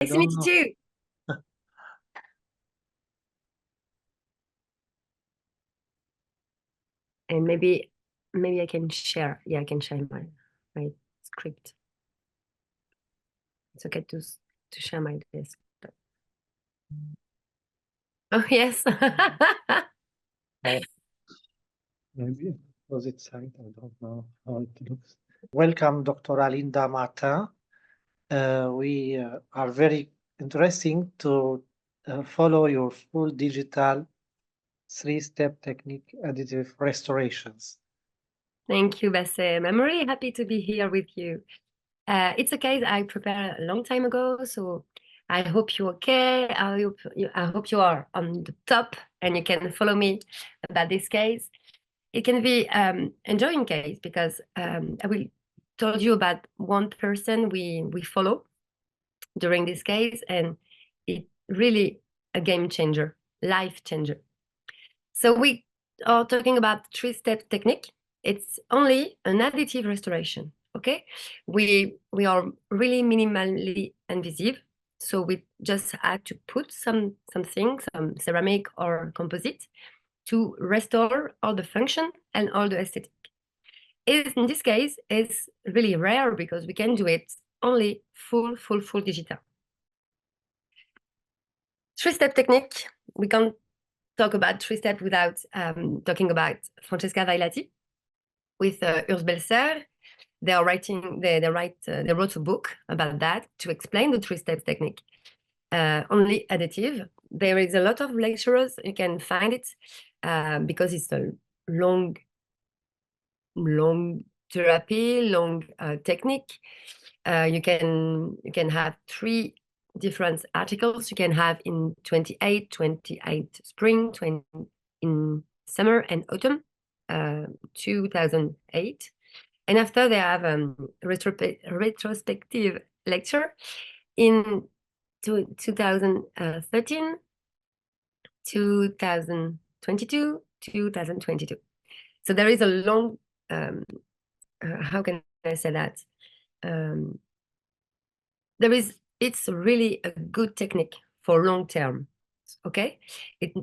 Nice to meet you too. And maybe I can share. Yeah, I can share my script. It's okay to share my desk. Oh yes. Maybe opposite side. I don't know how it looks. Welcome, Dr. Lynda Martin. We are very interesting to follow your full digital 3-step technique additive restorations. Thank you, Bassem. I'm really happy to be here with you. It's a case I prepared a long time ago, so I hope you're okay. I hope you are on the top and you can follow me about this case. It can be enjoying case because I will told you about one person we follow during this case, and it really a game changer, life changer. So we are talking about 3-step technique. It's only an additive restoration. Okay, we are really minimally invasive, so we just had to put some ceramic or composite to restore all the function and all the aesthetic. In this case, it's really rare because we can do it only full digital. 3-step technique. We can't talk about 3-step without talking about Francesca Vailati with Urs Belser. They wrote a book about that to explain the 3-step technique. Only additive. There is a lot of lectures. You can find it because it's a long therapy, long technique. You can have 3 different articles. You can have in 28 spring, 20 in summer and autumn, 2008. And after they have retrospective lecture in 2013, 2022, 2022. So there is a long, how can I say that? It's really a good technique for long term. Okay, it's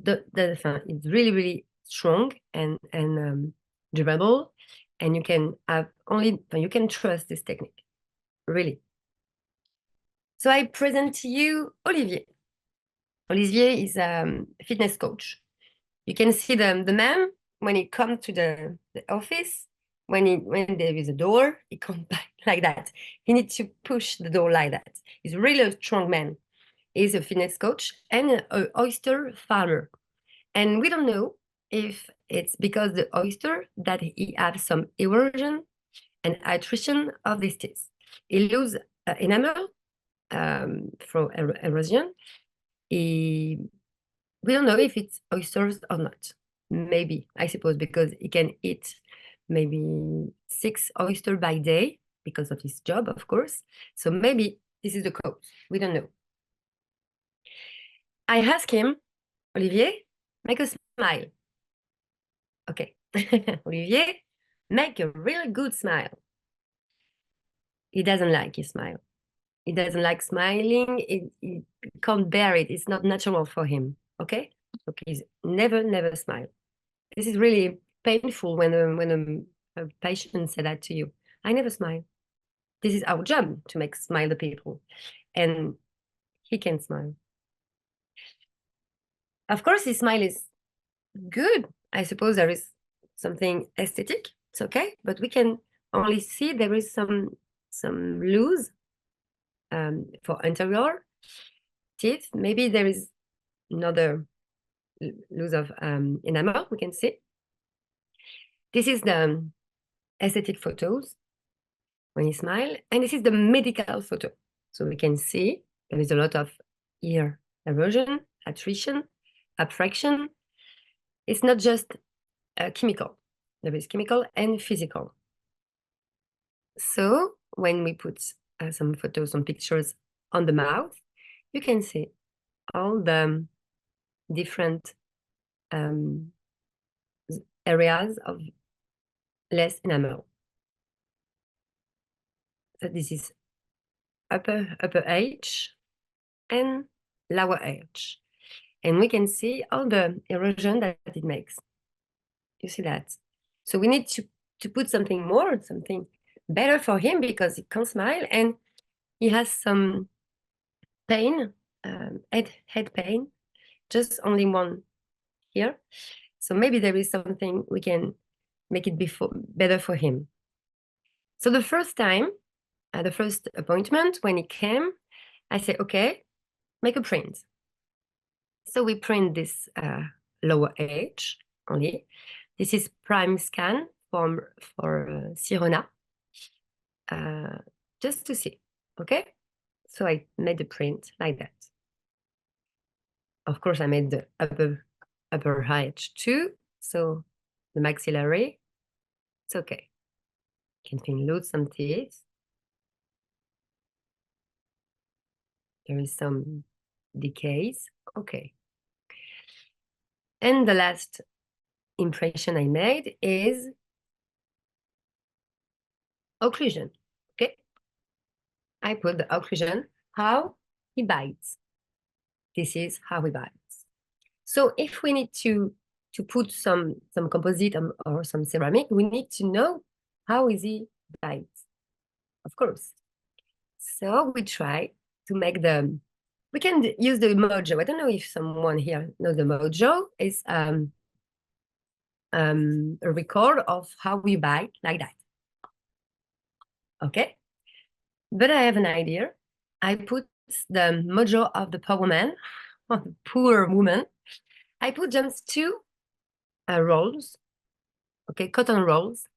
really strong and durable, and you can trust this technique, really. So I present to you Olivier. Olivier is a fitness coach. You can see the man when he comes to the office. When there is a door, he comes back like that. He needs to push the door like that. He's really a strong man. He's a fitness coach and an oyster farmer. And we don't know if it's because the oyster that he has some erosion and attrition of these teeth. He loses enamel from erosion. We don't know if it's oysters or not. Maybe, I suppose, because he can eat maybe 6 oysters by day because of his job, of course. So maybe this is the cause. We don't know. I asked him, Olivier, make a smile. Okay. Olivier, make a really good smile. He doesn't like his smile. He doesn't like smiling. He can't bear it. It's not natural for him. Okay? So please never smile. This is really painful when a patient said that to you. I never smile. This is our job to make smile the people. And he can smile. Of course, his smile is good. I suppose there is something aesthetic. It's okay. But we can only see there is some loose for anterior teeth. Maybe there is another loose of enamel we can see. This is the aesthetic photos when you smile, and this is the medical photo. So we can see there is a lot of ear erosion, attrition, abfraction. It's not just chemical. There is chemical and physical. So when we put some photos, some pictures on the mouth, you can see all the different areas of less enamel. So this is upper H, and lower edge. And we can see all the erosion that it makes. You see that? So we need to put something more, something better for him, because he can't smile and he has some pain, head pain, just only one here. So maybe there is something we can make it better for him. So the first time, the first appointment, when he came, I said, okay, make a print. So we print this lower edge only. This is prime scan for Sirona, just to see, okay? So I made the print like that. Of course, I made the upper edge too. So the maxillary, it's okay. You can lose some teeth. There is some decays, okay. And the last impression I made is occlusion, okay? I put the occlusion, how he bites. This is how he bites. So if we need to put some composite or some ceramic, we need to know how is he bites, of course. So we try to make we can use the mojo. I don't know if someone here knows the mojo. It's a record of how we bite like that. Okay, but I have an idea. I put the mojo of the poor woman, of the poor woman. I put just two rolls, okay, cotton rolls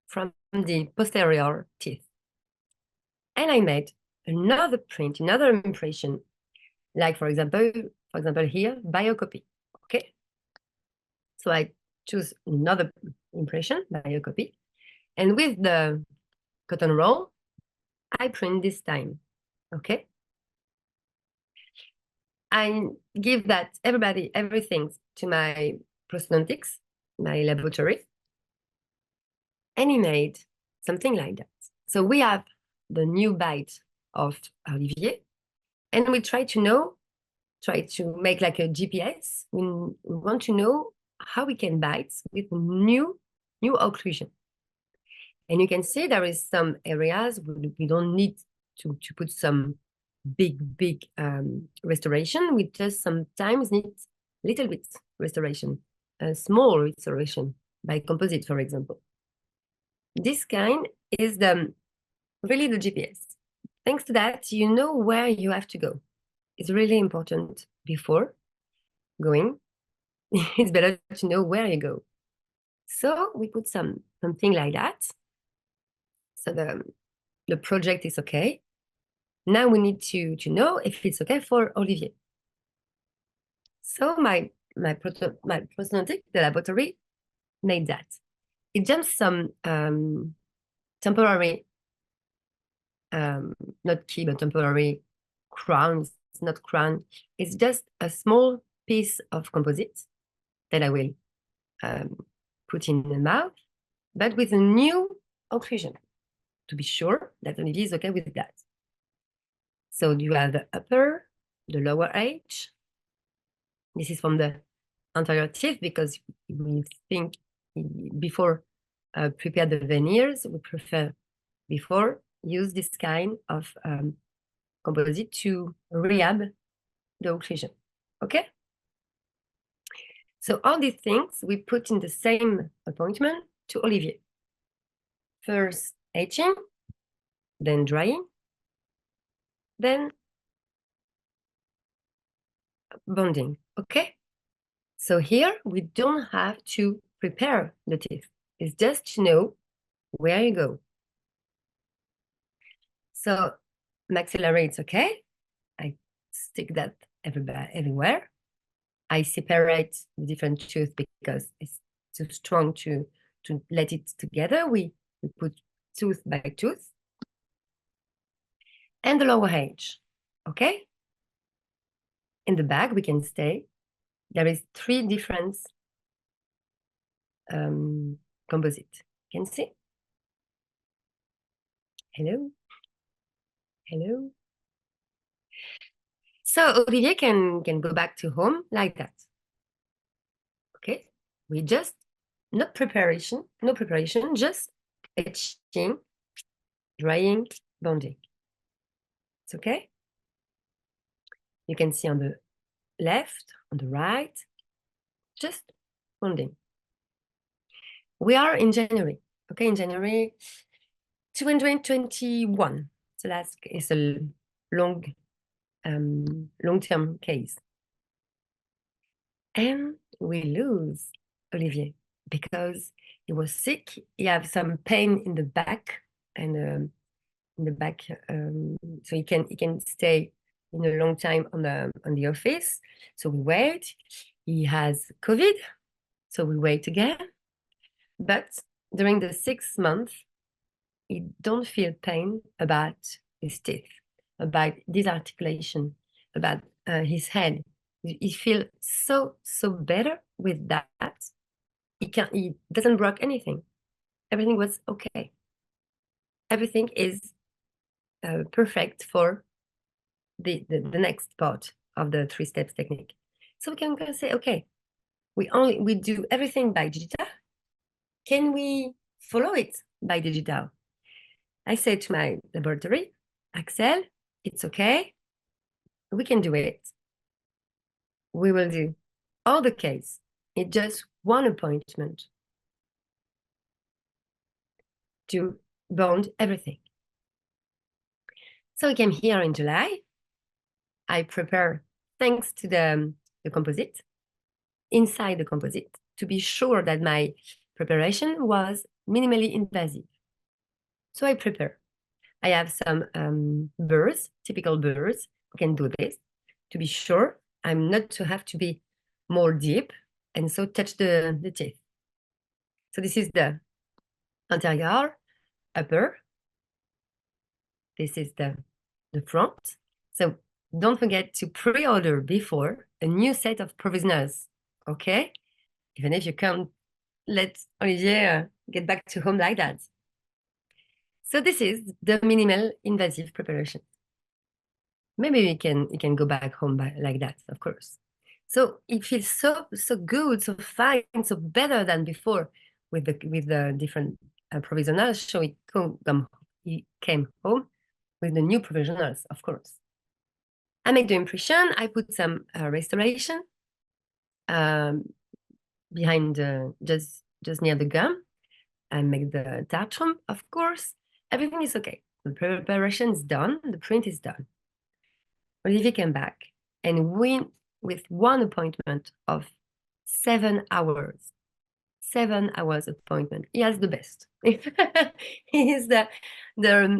from the posterior teeth. And I made another print, another impression, like for example here, biocopy, okay? So I choose another impression, biocopy, and with the cotton roll, I print this time, okay? I give that everything to my prosthodontics, my laboratory, and he made something like that. So we have the new bite of Olivier, and we try to make like a GPS. We want to know how we can bite with new occlusion. And you can see there is some areas we don't need to put some big restoration. We just sometimes need little bit restoration, a small restoration by composite, for example. This kind is really the GPS. Thanks to that, you know where you have to go. It's really important before going. It's better to know where you go. So we put something like that. So the project is okay. Now we need to know if it's okay for Olivier. So my prosthodontic, the laboratory, made that. It just some temporary, not key, but temporary crowns. It's not crown. It's just a small piece of composite that I will put in the mouth, but with a new occlusion to be sure that Olivier is okay with that. So you have the upper, the lower edge. This is from the anterior teeth, because we think before prepare the veneers, we prefer before use this kind of composite to rehab the occlusion. Okay? So all these things we put in the same appointment to Olivier. First etching, then drying, then bonding. Okay? So here we don't have to prepare the teeth. It's just to know where you go. So maxillary, it's okay. I stick that everywhere. I separate the different tooth because it's too strong to let it together. We put tooth by tooth. And the lower edge, okay? In the back, we can stay. There is 3 different composite. You can see? Hello? Hello? So Olivier can go back to home like that. Okay, we just no preparation, just etching, drying, bonding. It's okay. You can see on the left, on the right, just bonding. We are in January. Okay, in January 221. So that is a long-term case. And we lose Olivier because he was sick. He had some pain in the back and so he can stay in a long time on the office. So we wait. He has COVID, so we wait again. But during the 6 months, he don't feel pain about his teeth, about disarticulation, about his head. He feels so better with that. He doesn't break anything. Everything was okay. Everything is perfect for the next part of the 3 steps technique. So we can say, okay, we do everything by digital. Can we follow it by digital? I say to my laboratory, Axel, it's okay. We can do it. We will do all the case. It's just one appointment to bond everything. So we came here in July. I prepare, thanks to the composite, inside the composite, to be sure that my preparation was minimally invasive. So I prepare. I have some burrs, typical burrs. We can do this to be sure I'm not to have to be more deep and so touch the teeth. So this is the anterior, upper. This is the front. So don't forget to pre-order before a new set of provisionals, okay? Even if you can't let Olivier get back to home like that. So this is the minimal invasive preparation. Maybe you can go back home like that, of course. So it feels so good, so fine, so better than before with the different provisionals. So he came home with the new provisionals, of course. I make the impression. I put some restoration behind just near the gum. I make the tantrum, of course. Everything is okay. The preparation is done. The print is done. Olivier came back and with one appointment of 7 hours. 7 hours appointment. He has the best. He is the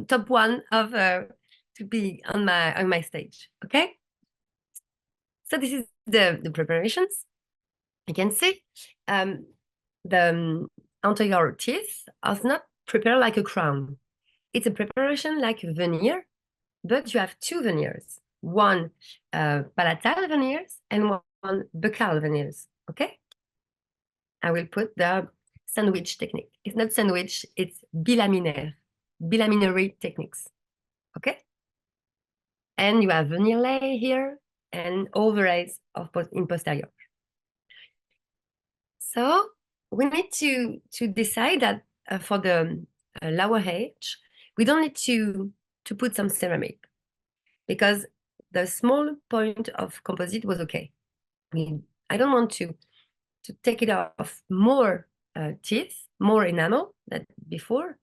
top one of to be on my stage. Okay. So this is the preparations. You can see the anterior teeth are not prepared like a crown. It's a preparation like a veneer, but you have 2 veneers. One palatal veneers and one buccal veneers, okay? I will put the sandwich technique. It's not sandwich, it's bilaminary techniques, okay? And you have veneer layer here and overlays in posterior. So we need to decide that for the lower edge, we don't need to put some ceramic because the small point of composite was okay. I don't want to take it off more teeth, more enamel than before.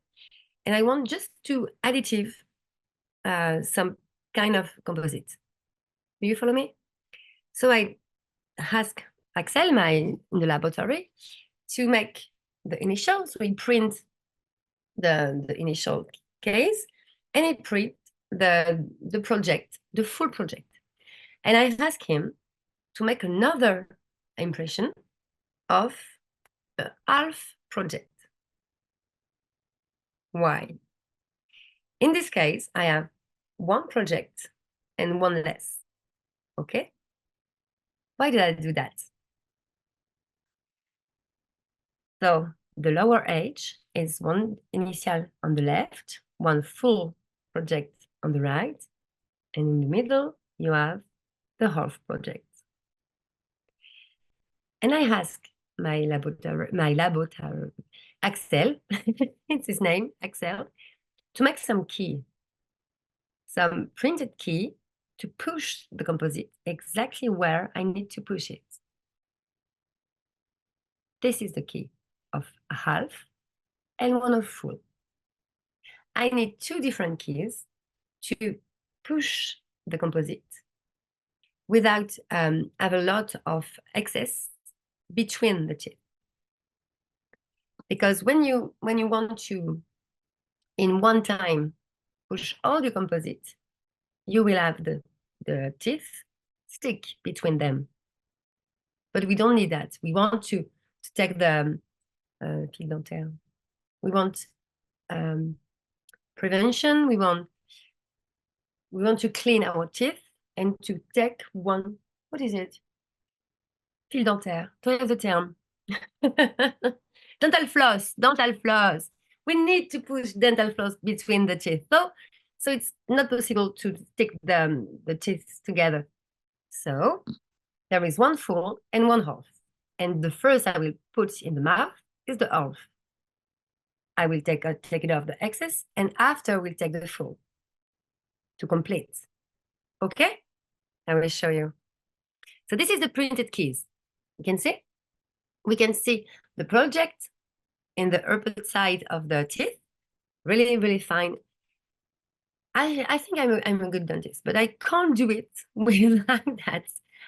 And I want just to additive some kind of composite. Do you follow me? So I ask Axel, in the laboratory, to make the initial. So he print the initial case and he print the project, the full project. And I ask him to make another impression of a half project. Why? In this case, I have one project and one less. Okay? Why did I do that? So the lower edge is one initial on the left, one full project on the right, and in the middle, you have the half project. And I asked my laborator, Axel, it's his name, Axel, to make some printed key to push the composite exactly where I need to push it. This is the key of a half and one of full. I need two different keys to push the composite without have a lot of excess between the teeth. Because when you want to, in one time, push all the composite, you will have the teeth stick between them. But we don't need that. We want to take the fil dentaire. We want prevention. We want to clean our teeth and to take one, what is it? Fil dentaire, tourne the term. Dental floss. We need to push dental floss between the teeth. So it's not possible to stick the teeth together. So there is one full and one half. And the first I will put in the mouth is the half. I will take it off the excess, and after we'll take the full to complete. Okay? I will show you. So this is the printed keys. You can see? We can see the project in the upper side of the teeth. Really, really fine. I think I'm a good dentist, but I can't do it without that.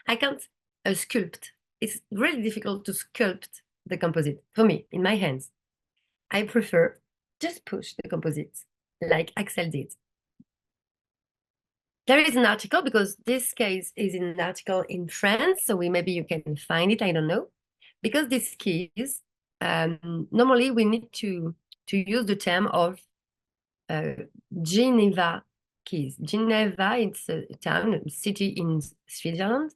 I can't sculpt. It's really difficult to sculpt the composite for me in my hands. I prefer just push the composite like Axel did. There is an article, because this case is in an article in France, so maybe you can find it, I don't know. Because these keys, normally we need to use the term of Geneva keys. Geneva, it's a town, a city in Switzerland.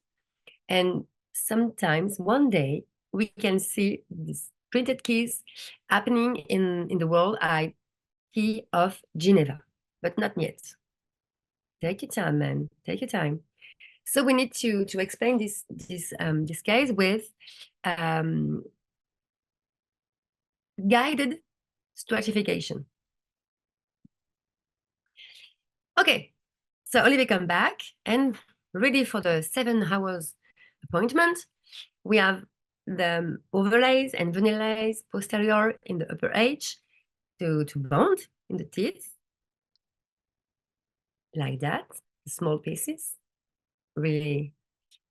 And sometimes one day we can see these printed keys happening in the world, key of Geneva, but not yet. Take your time, man. Take your time. So we need to explain this case with guided stratification. Okay, so Olivier come back and ready for the 7 hours appointment. We have the overlays and veneers posterior in the upper edge to bond in the teeth. Like that, small pieces. Really,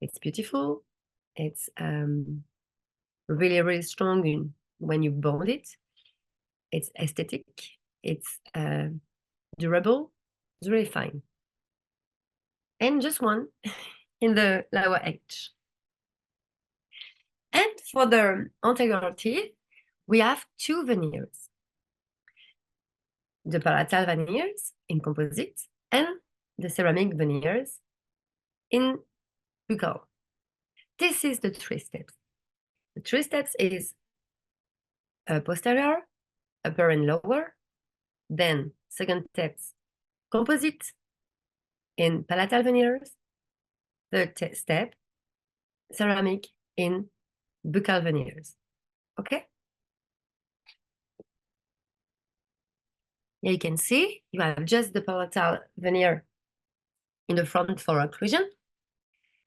it's beautiful. It's really, really strong when you bond it. It's aesthetic. It's durable. It's really fine. And just one in the lower edge. And for the anterior teeth, we have 2 veneers. The palatal veneers in composite and the ceramic veneers in buccal. This is the 3 steps. The 3 steps is posterior, upper and lower. Then second steps, composite in palatal veneers. Third step, ceramic in buccal veneers. Okay? Here you can see you have just the palatal veneer in the front for occlusion,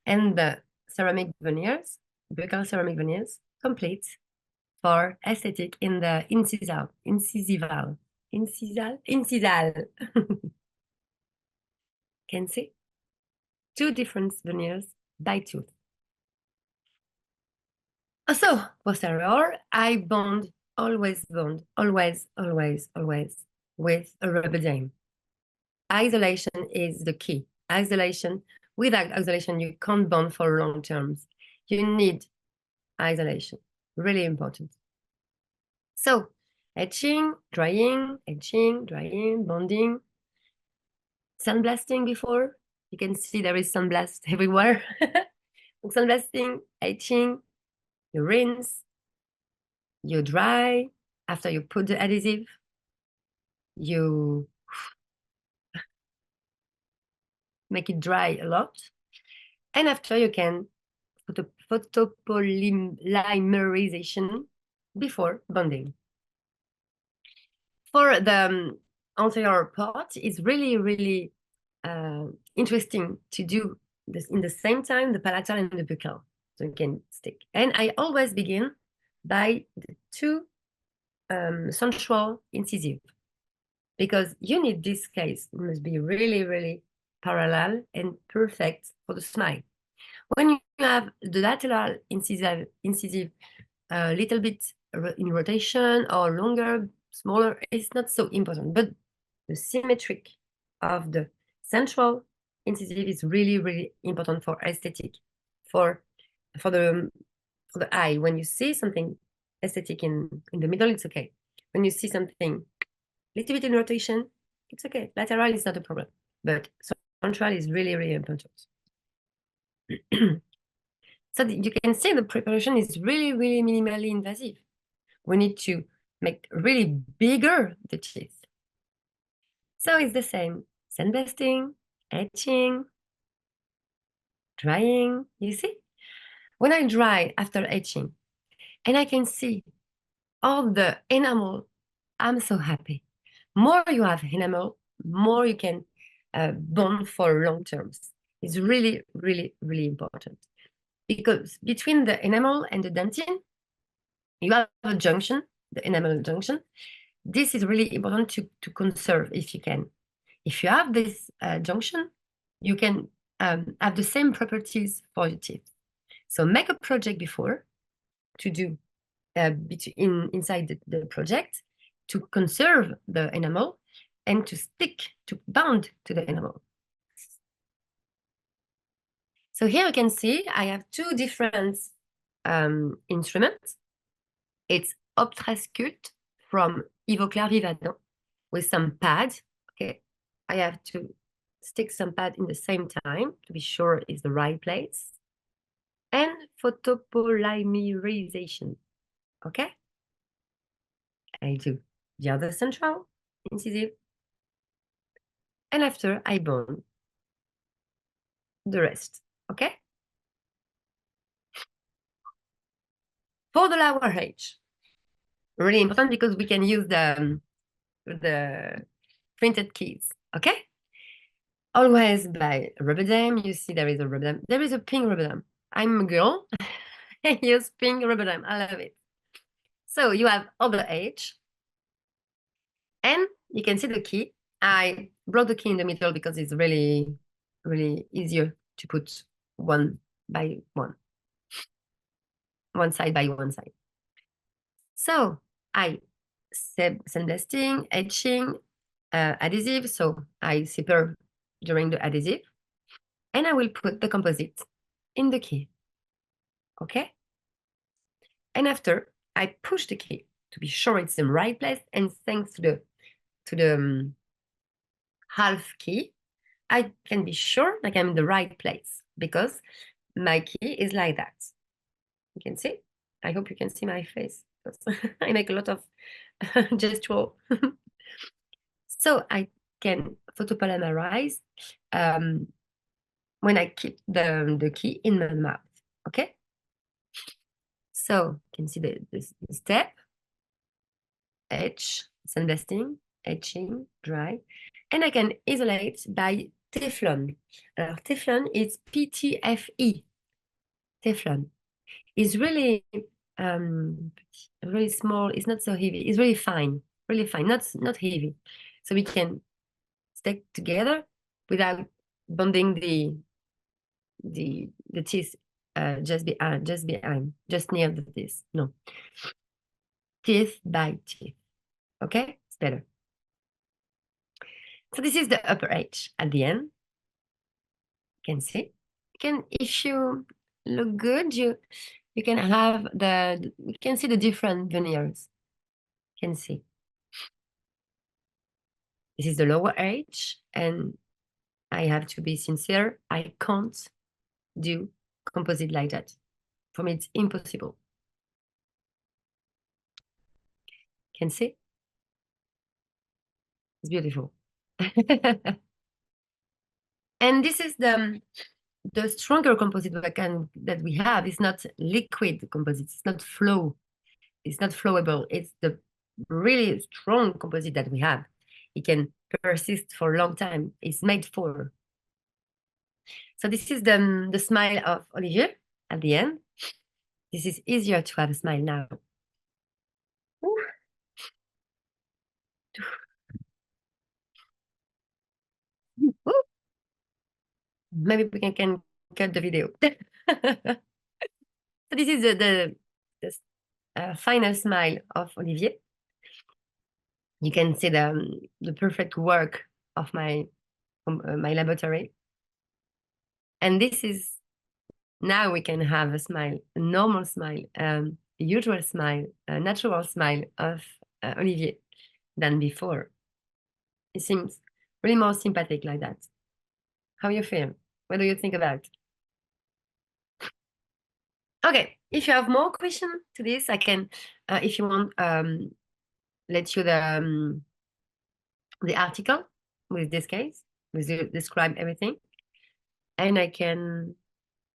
and the ceramic veneers, buccal ceramic veneers, complete for aesthetic in the incisal. Can see 2 different veneers by tooth. So posterior, I bond, always with a rubber dam. Isolation is the key. Isolation. Without isolation, you can't bond for long terms. You need isolation. Really important. So etching, drying, bonding, sandblasting before. You can see there is sandblast everywhere. Sandblasting, etching, you rinse, you dry. After you put the adhesive, you make it dry a lot. And after you can photopolymerization before bonding. For the anterior part, it's really, really interesting to do this in the same time, the palatal and the buccal, so you can stick. And I always begin by the two central incisive, because you need this case, it must be really, really parallel and perfect for the smile. When you have the lateral incisive a little bit in rotation or longer, smaller, it's not so important, but the symmetric of the central incisive is really, really important for aesthetic, for the eye. When you see something aesthetic in the middle, it's okay. When you see something a little bit in rotation, it's okay. Lateral is not a problem, but central is really, really important. So you can see the preparation is really, really minimally invasive. We need to make really bigger the teeth. So it's the same, sandblasting, etching, drying, you see? When I dry after etching and I can see all the enamel, I'm so happy. More you have enamel, more you can bond for long terms. It's really, really, really important. Because between the enamel and the dentin, you have a junction, the enamel junction. This is really important to conserve if you can. If you have this junction, you can have the same properties for your teeth. So make a project before to do inside the project to conserve the enamel and to bound to the enamel. So here you can see I have two different instruments. It's Optrascult from Ivoclar Vivadent with some pads. Okay, I have to stick some pad in the same time to be sure it's the right place. And photopolymerization. Okay, I do the other central incisive, and after I bond the rest. Okay. For the lower edge, really important because we can use the printed keys. Okay. Always by rubber dam. You see there is a rubber dam. There is a pink rubber dam. I'm a girl. I use pink rubber dam. I love it. So you have all the edge. And you can see the key. I brought the key in the middle because it's really, really easier to put one by one side by one side. So I sandblasting, etching, adhesive. So I zipper during the adhesive. And I will put the composite in the key. Okay? And after, I push the key to be sure it's in the right place. And thanks to the half key, I can be sure that I'm in the right place because my key is like that. You can see. I hope you can see my face because I make a lot of gesture. So I can photopolymerize when I keep the key in my mouth. Okay. So you can see the step, etch, sandblasting, etching, dry, and I can isolate by Teflon. Teflon is PTFE. Teflon is really really small. It's not so heavy. It's really fine, not heavy. So we can stick together without bonding the teeth just near the teeth. No, teeth by teeth. Okay, it's better. So this is the upper edge at the end. You can see. If you look good, you can have you can see the different veneers. You can see. This is the lower edge, and I have to be sincere. I can't do composite like that. For me, it's impossible. You can see. It's beautiful. And this is the the stronger composite that we have is not liquid composite. It's not flow. It's not flowable. It's the really strong composite that we have. It can persist for a long time. It's made for. So this is the smile of Olivier at the end. This is easier to have a smile now. Maybe we can cut the video. So this is the final smile of Olivier. You can see the perfect work of my laboratory. And this is, now we can have a smile, a normal smile, a usual smile, a natural smile of Olivier than before. It seems really more sympathetic like that. How you feel? What do you think about? Okay, if you have more questions to this, I can, if you want, let you the article with this case, with describe everything, and I can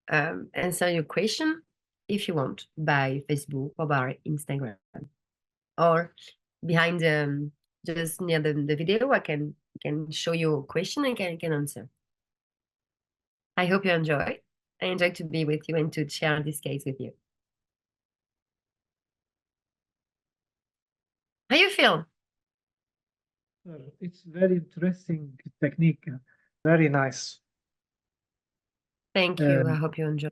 answer your question if you want by Facebook or by Instagram, or behind just near the video, I can show you a question and can answer. I hope you enjoy. I enjoyed to be with you and to share this case with you. How you feel? It's very interesting technique. Very nice. Thank you. I hope you enjoy.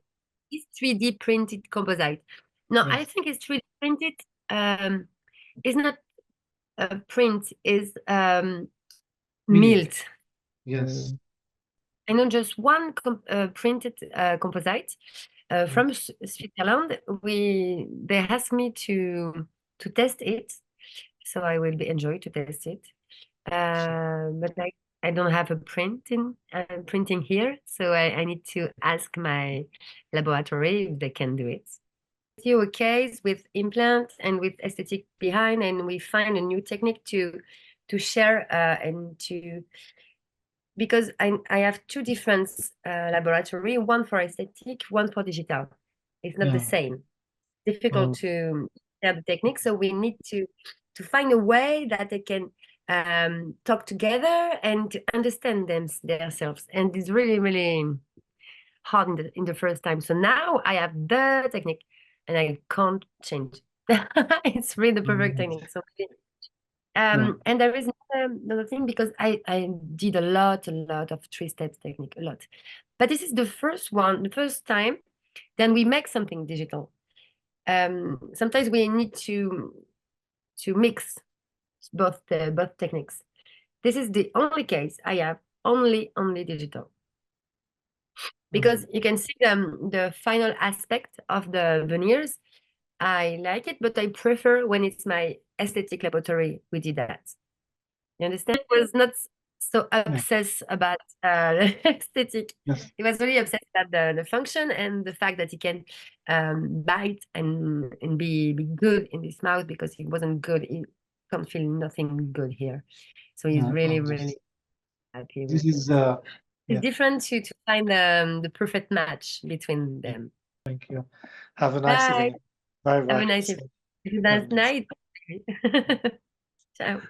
It's 3D printed composite. No, Yes. I think it's 3D printed. It's not a print, is milled. Yes. I know just one printed composite from Switzerland. They asked me to test it, so I will enjoy to test it. But I don't have a printing here, so I need to ask my laboratory if they can do it. Do a case with implant and with aesthetic behind, and we find a new technique to share and to, because I have two different laboratory, one for aesthetic, one for digital. It's not the same. Difficult to share the technique, so we need to find a way that they can talk together and to understand themselves. And it's really, really hard in the first time. So now I have the technique and I can't change. It's really the perfect technique. So and there is another thing, because I did a lot of 3-step technique, a lot. But this is the first one, the first time, then we make something digital. Sometimes we need to mix both techniques. This is the only case I have only digital, because you can see the final aspect of the veneers. I like it, but I prefer when it's my aesthetic laboratory we did that. You understand? I was not so obsessed about aesthetic. Yes. He was really obsessed about the function and the fact that he can bite and be good in his mouth, because he wasn't good. He can't feel nothing good here. So he's really, really happy with it. It's different to find the perfect match between them. Thank you. Have a nice evening. Bye bye. Have a nice evening. Nice night. Ciao.